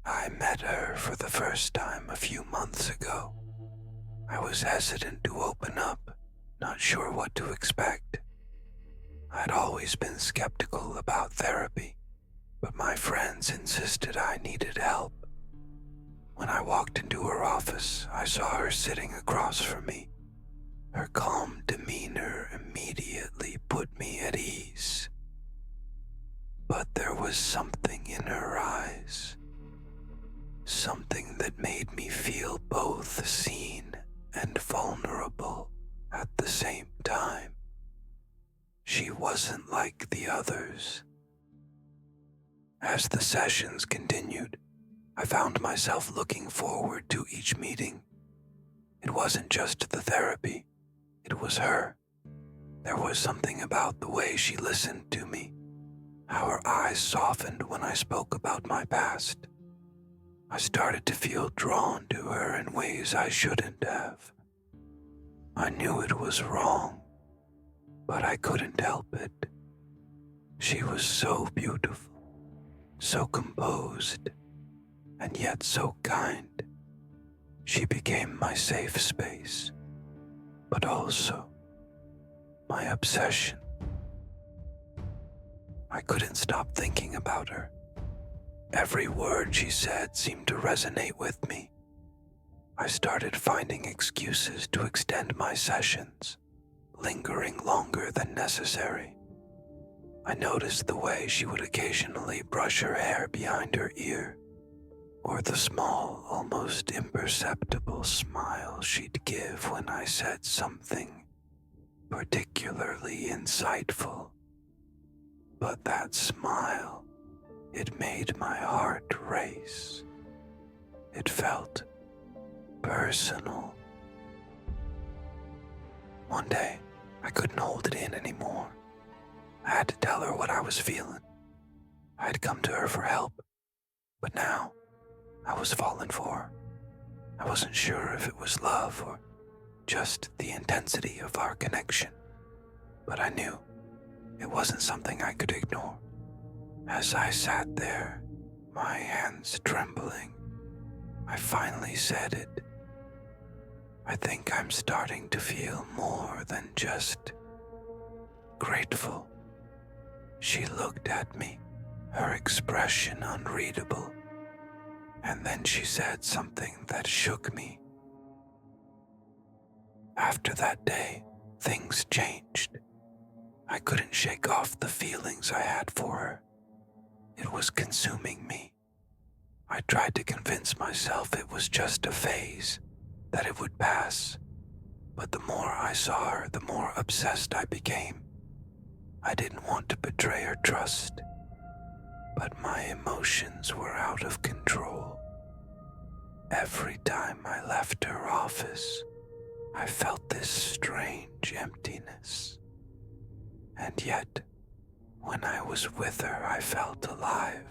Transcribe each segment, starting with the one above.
I met her for the first time a few months ago. I was hesitant to open up, not sure what to expect. I'd always been skeptical about therapy, but my friends insisted I needed help. When I walked into her office, I saw her sitting across from me. Her calm demeanor immediately put me at ease. But there was something in her eyes, something that made me feel both seen and vulnerable at the same time. She wasn't like the others. As the sessions continued, I found myself looking forward to each meeting. It wasn't just the therapy, it was her. There was something about the way she listened to me, how her eyes softened when I spoke about my past. I started to feel drawn to her in ways I shouldn't have. I knew it was wrong, but I couldn't help it. She was so beautiful, so composed, and yet so kind. She became my safe space, but also my obsession. I couldn't stop thinking about her. Every word she said seemed to resonate with me. I started finding excuses to extend my sessions, lingering longer than necessary. I noticed the way she would occasionally brush her hair behind her ear, or the small, almost imperceptible smile she'd give when I said something particularly insightful. But that smile, it made my heart race. It felt personal. One day, I couldn't hold it in anymore. I had to tell her what I was feeling. I had come to her for help, but now I was falling for her. I wasn't sure if it was love or just the intensity of our connection, but I knew it wasn't something I could ignore. As I sat there, my hands trembling, I finally said it. I think I'm starting to feel more than just grateful. She looked at me, her expression unreadable, and then she said something that shook me. After that day, things changed. I couldn't shake off the feelings I had for her. It was consuming me. I tried to convince myself it was just a phase, that it would pass. But the more I saw her, the more obsessed I became. I didn't want to betray her trust, but my emotions were out of control. Every time I left her office, I felt this strange emptiness. And yet, when I was with her, I felt alive.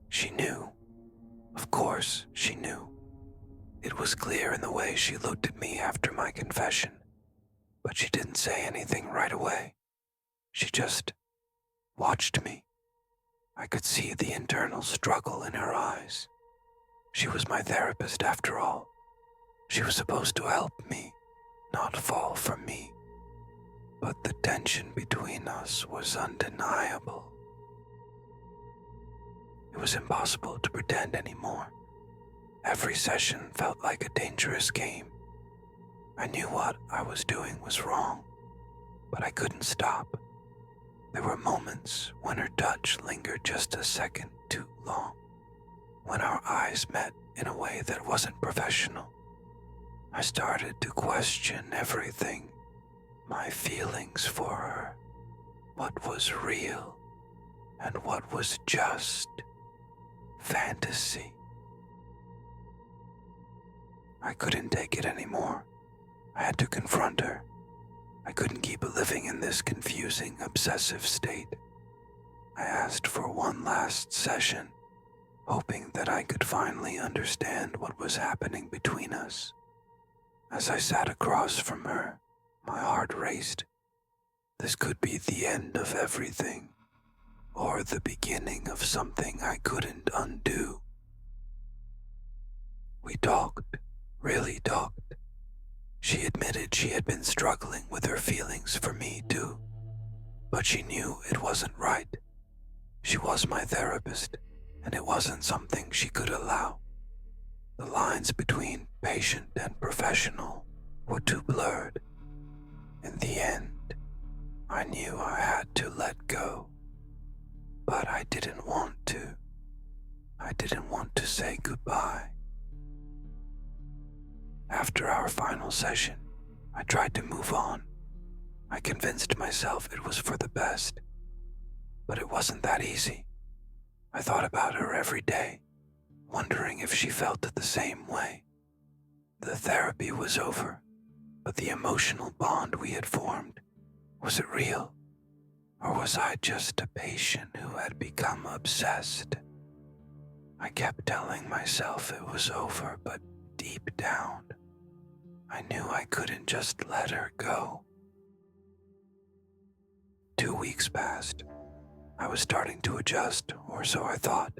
She knew. Of course, she knew. It was clear in the way she looked at me after my confession, but she didn't say anything right away. She just watched me. I could see the internal struggle in her eyes. She was my therapist after all. She was supposed to help me, not fall for me. But the tension between us was undeniable. It was impossible to pretend anymore. Every session felt like a dangerous game. I knew what I was doing was wrong, but I couldn't stop. There were moments when her touch lingered just a second too long, when our eyes met in a way that wasn't professional. I started to question everything. My feelings for her, what was real and what was just fantasy. I couldn't take it anymore. I had to confront her. I couldn't keep living in this confusing, obsessive state. I asked for one last session, hoping that I could finally understand what was happening between us. As I sat across from her, my heart raced. This could be the end of everything. or the beginning of something I couldn't undo. We talked, really talked. She admitted she had been struggling with her feelings for me too, but she knew it wasn't right. She was my therapist, and it wasn't something she could allow. The lines between patient and professional were too blurred. In the end, I knew I had to let go, but I didn't want to. I didn't want to say goodbye. After our final session, I tried to move on. I convinced myself it was for the best, but it wasn't that easy. I thought about her every day, wondering if she felt the same way. The therapy was over, but the emotional bond we had formed, was it real? Or was I just a patient who had become obsessed? I kept telling myself it was over, but deep down, I knew I couldn't just let her go. 2 weeks passed. I was starting to adjust, or so I thought.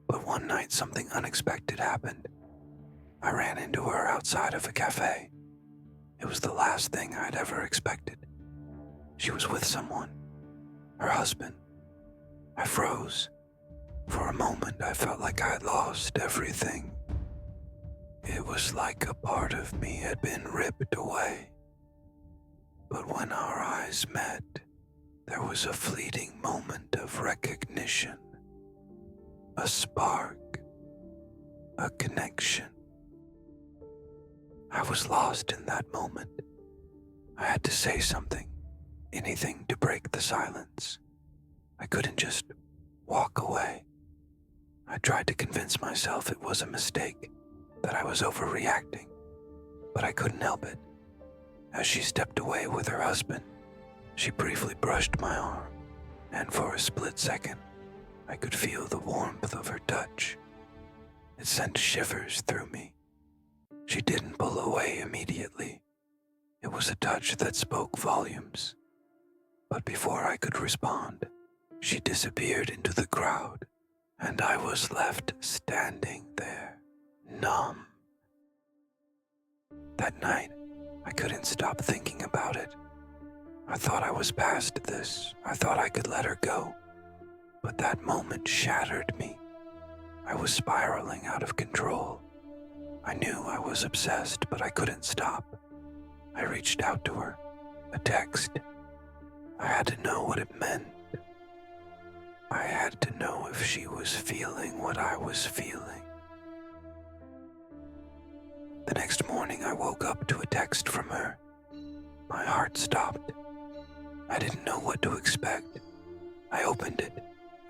But one night something unexpected happened. I ran into her outside of a cafe. It was the last thing I'd ever expected. She was with someone, her husband. I froze. For a moment, I felt like I had lost everything. It was like a part of me had been ripped away. But when our eyes met, there was a fleeting moment of recognition, a spark, a connection. I was lost in that moment. I had to say something, anything to break the silence. I couldn't just walk away. I tried to convince myself it was a mistake, that I was overreacting, but I couldn't help it. As she stepped away with her husband, she briefly brushed my arm, and for a split second, I could feel the warmth of her touch. It sent shivers through me. She didn't pull away immediately. It was a touch that spoke volumes. But before I could respond, she disappeared into the crowd, and I was left standing there, numb. That night, I couldn't stop thinking about it. I thought I was past this. I thought I could let her go. But that moment shattered me. I was spiraling out of control. I knew I was obsessed, but I couldn't stop. I reached out to her, a text. I had to know what it meant. I had to know if she was feeling what I was feeling. The next morning, I woke up to a text from her. My heart stopped. I didn't know what to expect. I opened it,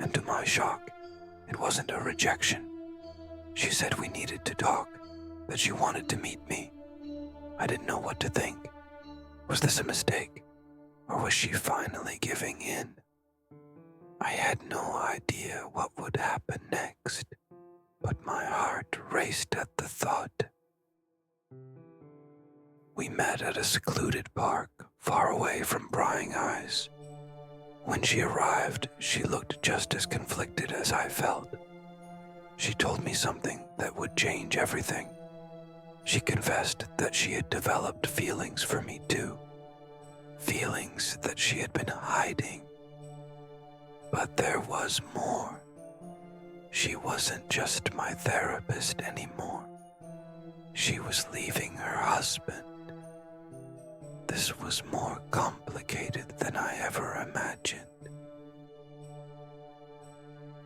and to my shock, it wasn't a rejection. She said we needed to talk, that she wanted to meet me. I didn't know what to think. Was this a mistake, or was she finally giving in? I had no idea what would happen next, but my heart raced at the thought. We met at a secluded park, far away from prying eyes. When she arrived, she looked just as conflicted as I felt. She told me something that would change everything. She confessed that she had developed feelings for me too. Feelings that she had been hiding. But there was more. She wasn't just my therapist anymore. She was leaving her husband. This was more complicated than I ever imagined.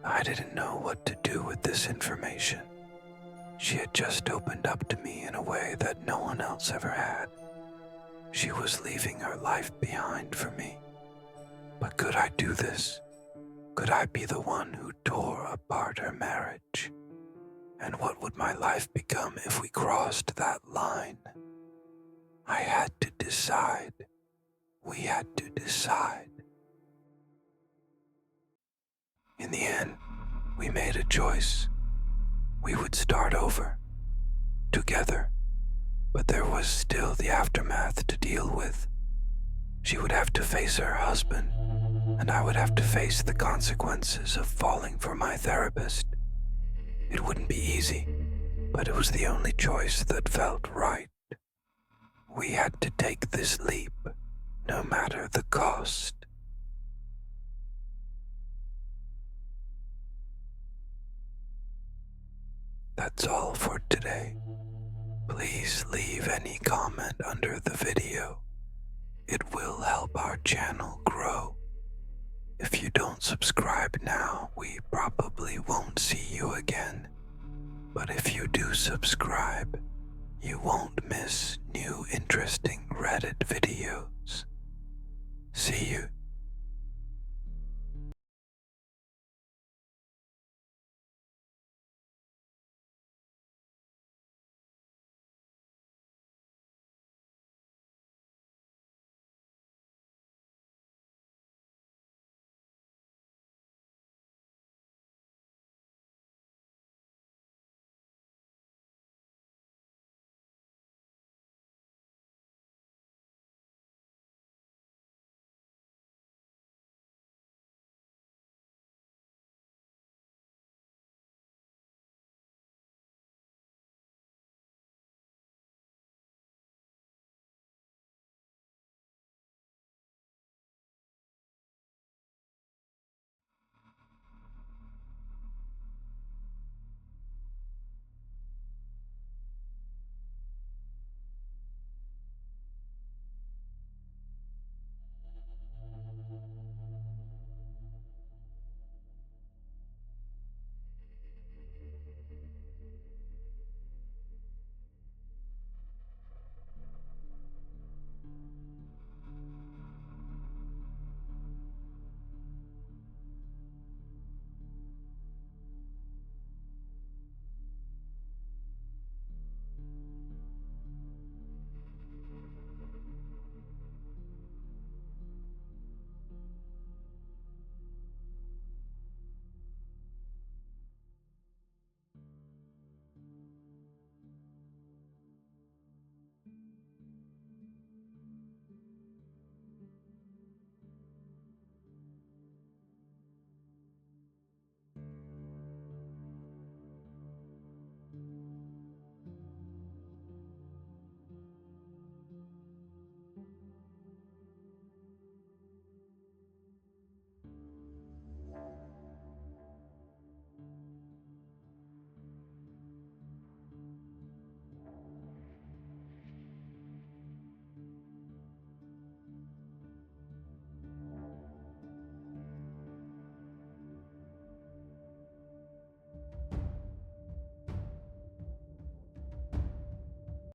I didn't know what to do with this information. She had just opened up to me in a way that no one else ever had. She was leaving her life behind for me. But could I do this? Could I be the one who tore apart her marriage? And what would my life become if we crossed that line? I had to decide. We had to decide. In the end, we made a choice. We would start over, together, but there was still the aftermath to deal with. She would have to face her husband, and I would have to face the consequences of falling for my therapist. It wouldn't be easy, but it was the only choice that felt right. We had to take this leap, no matter the cost. That's all for today. Please leave any comment under the video. It will help our channel grow. If you don't subscribe now, we probably won't see you again. But if you do subscribe, you won't miss new interesting Reddit videos. See you.